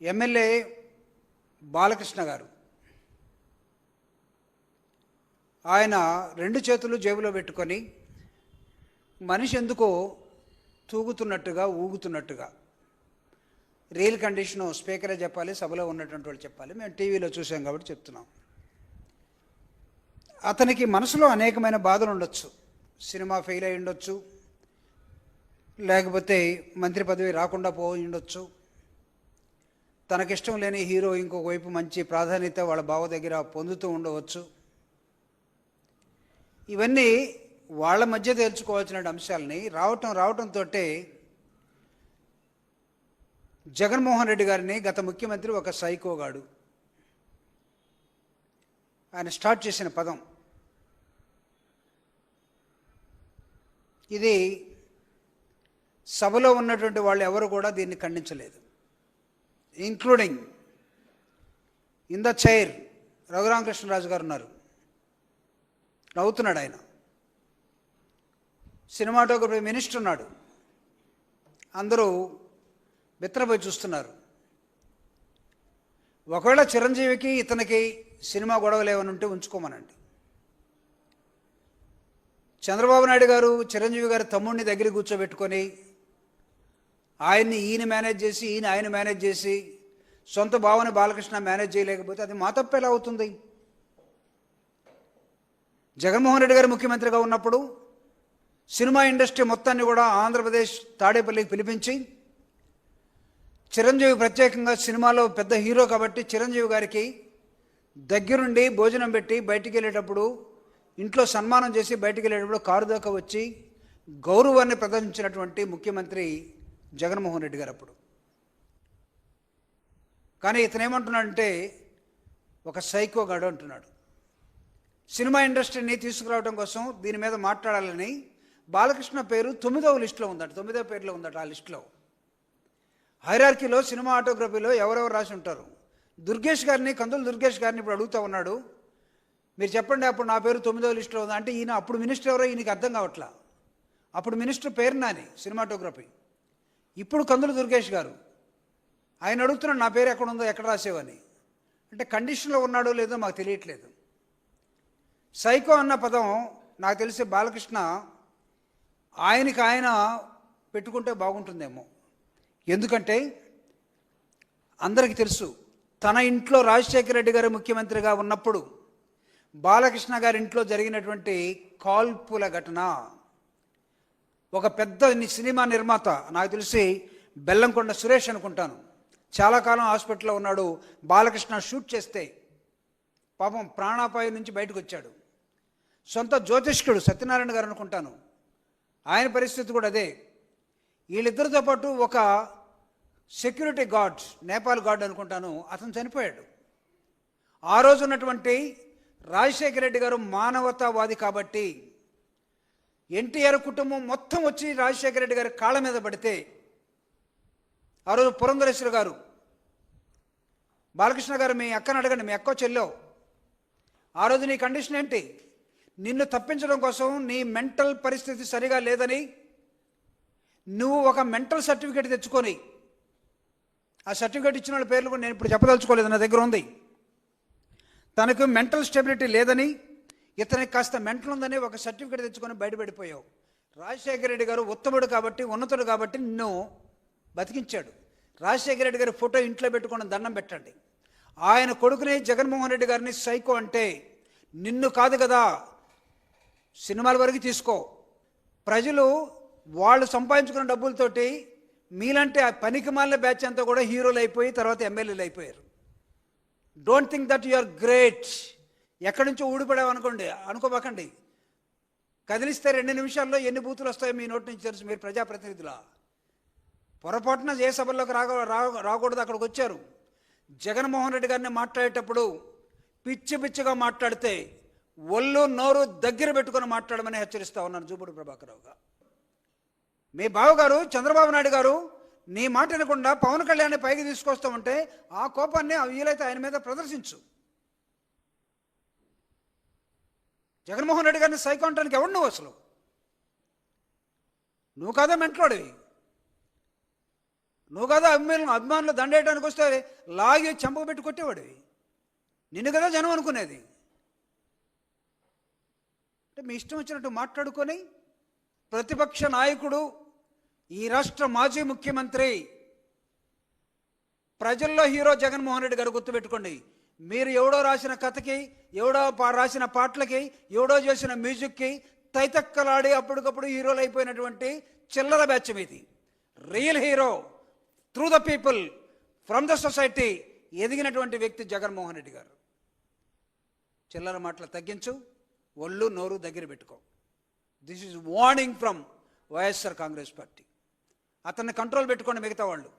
MLA Balakrishna గారు ఆయన రెండు చేతులు జేబులో పెట్టుకొని మనిషి ఎందుకో తూగుతున్నట్టుగా ఊగుతున్నట్టుగా రియల్ కండిషను స్పీకరే చెప్పాలి, సభలో ఉన్నటువంటి వాళ్ళు చెప్పాలి, మేము టీవీలో చూసాం కాబట్టి చెప్తున్నాం. అతనికి మనసులో అనేకమైన బాధలు ఉండొచ్చు. సినిమా ఫెయిల్ అయి ఉండొచ్చు, లేకపోతే మంత్రి పదవి రాకుండా పోయి ఉండొచ్చు, తనకిష్టం లేని హీరో ఇంకొక వైపు మంచి ప్రాధాన్యత వాళ్ళ బావ దగ్గర పొందుతూ ఉండవచ్చు. ఇవన్నీ వాళ్ళ మధ్య తేల్చుకోవాల్సిన అంశాలని రావటంతో జగన్మోహన్ రెడ్డి గారిని గత ముఖ్యమంత్రి ఒక సైకోగాడు ఆయన స్టార్ట్ చేసిన పదం ఇది. సభలో ఉన్నటువంటి వాళ్ళు ఎవరు కూడా దీన్ని ఖండించలేదు, including in the chair Raghurama Krishna Raju గారు ఉన్నారు. నవ్వుతున్నాడు ఆయన. సినిమాటోగ్రఫీ మినిస్టర్ ఉన్నాడు, అందరూ బిత్తరపోయి చూస్తున్నారు. ఒకవేళ చిరంజీవికి ఇతనికి సినిమా గొడవలు ఏమైనా ఉంటే ఉంచుకోమనండి. చంద్రబాబు నాయుడు గారు చిరంజీవి గారి తమ్ముడిని దగ్గర కూర్చోబెట్టుకొని ఆయన్ని ఈయన మేనేజ్ చేసి ఆయన మేనేజ్ చేసి సొంత భావన బాలకృష్ణ మేనేజ్ చేయలేకపోతే అది మా తప్పు ఎలా అవుతుంది? జగన్మోహన్ రెడ్డి గారు ముఖ్యమంత్రిగా ఉన్నప్పుడు సినిమా ఇండస్ట్రీ మొత్తాన్ని కూడా ఆంధ్రప్రదేశ్ తాడేపల్లికి పిలిపించి చిరంజీవి ప్రత్యేకంగా సినిమాలో పెద్ద హీరో కాబట్టి చిరంజీవి గారికి దగ్గరుండి భోజనం పెట్టి బయటికి వెళ్ళేటప్పుడు ఇంట్లో సన్మానం చేసి బయటికి వెళ్ళేటప్పుడు కారు దాకా వచ్చి గౌరవాన్ని ప్రదర్శించినటువంటి ముఖ్యమంత్రి జగన్మోహన్ రెడ్డి గారు అప్పుడు. కానీ ఇతనేమంటున్నాడంటే ఒక సైకోగాడు అంటున్నాడు. సినిమా ఇండస్ట్రీని తీసుకురావడం కోసం దీని మీద మాట్లాడాలని బాలకృష్ణ పేరు 9వ లిస్టులో ఉందట, 9వ పేరులో ఉందట. ఆ లిస్టులో హైరార్కీలో సినిమా ఆటోగ్రఫీలో ఎవరెవరు రాసి ఉంటారు. దుర్గేష్ గారిని, కందుల దుర్గేష్ గారిని ఇప్పుడు అడుగుతూ ఉన్నాడు, మీరు చెప్పండి అప్పుడు నా పేరు 9వ లిస్టులో ఉందా అంటే ఈయన అప్పుడు మినిస్టర్ ఎవరో ఈయనకి అర్థం కావట్లా. అప్పుడు మినిస్టర్ పేరు నాని సినిమాటోగ్రఫీ, ఇప్పుడు కందుల దుర్గేష్ గారు. ఆయన అడుగుతున్నాడు నా పేరు ఎక్కడ ఉందో, ఎక్కడ రాసేవని. అంటే కండిషన్లో ఉన్నాడో లేదో మాకు తెలియట్లేదు. సైకో అన్న పదం నాకు తెలిసి బాలకృష్ణ ఆయనకి ఆయన పెట్టుకుంటే బాగుంటుందేమో. ఎందుకంటే అందరికీ తెలుసు, తన ఇంట్లో రాజశేఖర రెడ్డి గారు ముఖ్యమంత్రిగా ఉన్నప్పుడు బాలకృష్ణ గారి ఇంట్లో జరిగినటువంటి కాల్పుల ఘటన. ఒక పెద్ద సినిమా నిర్మాత, నాకు తెలిసి బెల్లంకొండ సురేష్ అనుకుంటాను, చాలా కాలం హాస్పిటల్లో ఉన్నాడు. బాలకృష్ణ షూట్ చేస్తే పాపం ప్రాణాపాయం నుంచి బయటకు వచ్చాడు. సొంత జ్యోతిష్కుడు సత్యనారాయణ గారు అనుకుంటాను, ఆయన పరిస్థితి కూడా అదే. వీళ్ళిద్దరితో పాటు ఒక సెక్యూరిటీ గార్డ్, నేపాల్ గార్డ్ అనుకుంటాను, అతను చనిపోయాడు. ఆ రోజు ఉన్నటువంటి రాజశేఖర రెడ్డి గారు మానవతావాది కాబట్టి ఎన్టీఆర్ కుటుంబం మొత్తం వచ్చి రాజశేఖర రెడ్డి గారి కాళ్ళ మీద పడితే ఆ రోజు పురంధరేశ్వరి గారు, బాలకృష్ణ గారు మీ అక్కని అడగండి, మీ అక్క చెల్లో ఆ రోజు నీ కండిషన్ ఏంటి? నిన్ను తప్పించడం కోసం నీ మెంటల్ పరిస్థితి సరిగా లేదని నువ్వు ఒక మెంటల్ సర్టిఫికేట్ తెచ్చుకొని, ఆ సర్టిఫికేట్ ఇచ్చిన వాళ్ళ పేర్లు కూడా నేను ఇప్పుడు చెప్పదలుచుకోలేదు, నా దగ్గర ఉంది. తనకు మెంటల్ స్టెబిలిటీ లేదని, ఇతనికి కాస్త మెంటల్ ఉందని ఒక సర్టిఫికేట్ తెచ్చుకొని బయటపడిపోయావు. రాజశేఖర రెడ్డి గారు ఉత్తముడు కాబట్టి, ఉన్నతుడు కాబట్టి నిన్ను బతికించాడు. రాజశేఖర రెడ్డి గారి ఫోటో ఇంట్లో పెట్టుకొని దండం పెట్టండి. ఆయన కొడుకుని జగన్మోహన్ రెడ్డి గారిని సైకో అంటే నిన్ను కాదు కదా, సినిమాల వరకు తీసుకో. ప్రజలు వాళ్ళు సంపాదించుకున్న డబ్బులతోటి మీలంటే ఆ పనికి మాలిన బ్యాచ్ అంతా కూడా హీరోలు అయిపోయి తర్వాత ఎమ్మెల్యేలు అయిపోయారు. Don't think that you are great. ఎక్కడి నుంచో ఊడిపడావు అనుకోబాకండి. కదిలిస్తే 2 నిమిషాల్లో ఎన్ని బూతులు వస్తాయో మీ నోటి నుంచి తెలుసు. మీరు ప్రజాప్రతినిధులా? పొరపాటున ఏ సభల్లోకి రాకూడదు. అక్కడికి వచ్చారు. జగన్మోహన్ రెడ్డి గారిని మాట్లాడేటప్పుడు పిచ్చిగా మాట్లాడితే ఒళ్ళు నోరు దగ్గర పెట్టుకొని మాట్లాడమని హెచ్చరిస్తా ఉన్నాను జూపూడి ప్రభాకరరావుగా. మీ బావగారు చంద్రబాబు నాయుడు గారు నీ మాట వినకుండా పవన్ కళ్యాణ్ని పైకి తీసుకొస్తామంటే ఆ కోపాన్ని వీలైతే ఆయన మీద ప్రదర్శించు. జగన్మోహన్ రెడ్డి గారిని సైకో అంటానికి ఎవడు నువ్వు? అసలు నువ్వు కాదా మెంటలోడివి? నువ్వు కదా అభిమానులు దండేయడానికి వస్తే లాగి చెంపకు పెట్టి కొట్టేవాడివి. నిన్ను కదా జనం అనుకునేది. అంటే మీ ఇష్టం వచ్చినట్టు మాట్లాడుకొని ప్రతిపక్ష నాయకుడు, ఈ రాష్ట్ర మాజీ ముఖ్యమంత్రి, ప్రజల్లో హీరో జగన్మోహన్ రెడ్డి గారు గుర్తుపెట్టుకోండి. మీరు ఎవడో రాసిన కథకి, ఎవడో రాసిన పాటలకి, ఎవడో చేసిన మ్యూజిక్కి తైతక్కలాడి అప్పటికప్పుడు హీరోలు అయిపోయినటువంటి చిల్లర బ్యాచ్ మీది. Real hero through the people, from the society ఎదిగినటువంటి వ్యక్తి జగన్మోహన్ రెడ్డి గారు. చిల్లర మాటలు తగ్గించు, ఒళ్ళు నోరు దగ్గర పెట్టుకో. This is warning from YSR Congress party. అతన్ని కంట్రోల్ పెట్టుకోండి మిగతా వాళ్ళు.